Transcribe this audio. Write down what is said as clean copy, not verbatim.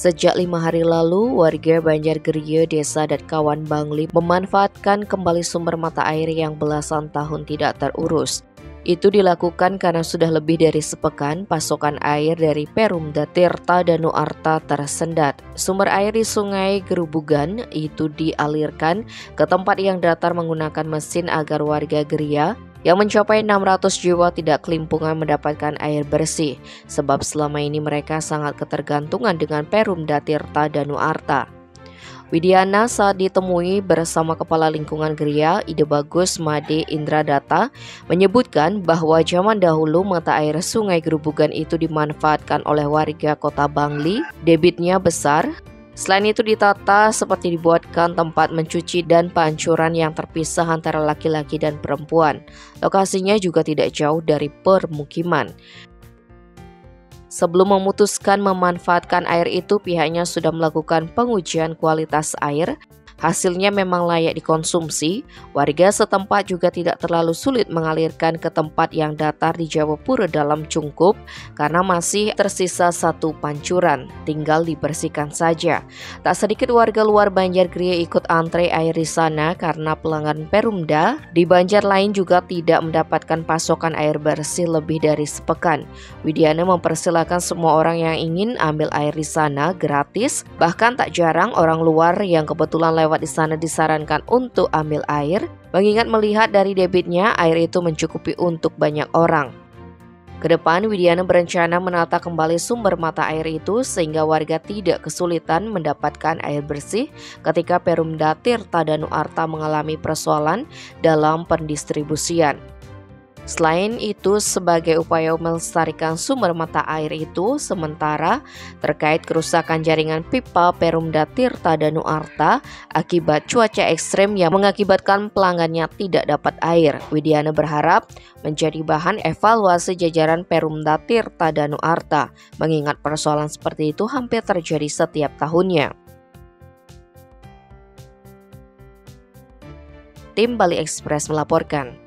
Sejak 5 hari lalu, warga Banjargerie, Desa Datkawan, Bangli memanfaatkan kembali sumber mata air yang belasan tahun tidak terurus. Itu dilakukan karena sudah lebih dari sepekan pasokan air dari Perumda Tirta Danu Arta tersendat. Sumber air di Sungai Gerubugan itu dialirkan ke tempat yang datar menggunakan mesin agar warga Geria yang mencapai 600 jiwa tidak kelimpungan mendapatkan air bersih, sebab selama ini mereka sangat ketergantungan dengan Perumda Tirta Danu Arta. Widiana saat ditemui bersama Kepala Lingkungan Geria, Ide Bagus Made Indradata, menyebutkan bahwa zaman dahulu mata air Sungai Gerubugan itu dimanfaatkan oleh warga kota Bangli, debitnya besar. Selain itu ditata seperti dibuatkan tempat mencuci dan pancuran yang terpisah antara laki-laki dan perempuan. Lokasinya juga tidak jauh dari permukiman. Sebelum memutuskan memanfaatkan air itu, pihaknya sudah melakukan pengujian kualitas air. Hasilnya memang layak dikonsumsi. Warga setempat juga tidak terlalu sulit mengalirkan ke tempat yang datar di Jawapura dalam Cungkup karena masih tersisa satu pancuran, tinggal dibersihkan saja. Tak sedikit warga luar Banjargerie ikut antre air di sana karena pelanggan Perumda di Banjar lain juga tidak mendapatkan pasokan air bersih lebih dari sepekan. Widiana mempersilahkan semua orang yang ingin ambil air di sana gratis, bahkan tak jarang orang luar yang kebetulan lewat di sana disarankan untuk ambil air, mengingat melihat dari debitnya air itu mencukupi untuk banyak orang. Kedepan, Widiana berencana menata kembali sumber mata air itu sehingga warga tidak kesulitan mendapatkan air bersih ketika Perumda Tirta Danu Arta mengalami persoalan dalam pendistribusian. Selain itu, sebagai upaya melestarikan sumber mata air itu, sementara terkait kerusakan jaringan pipa Perumda Tirta Danu Arta akibat cuaca ekstrem yang mengakibatkan pelanggannya tidak dapat air, Widiana berharap menjadi bahan evaluasi jajaran Perumda Tirta Danu Arta, mengingat persoalan seperti itu hampir terjadi setiap tahunnya. Tim Bali Express melaporkan.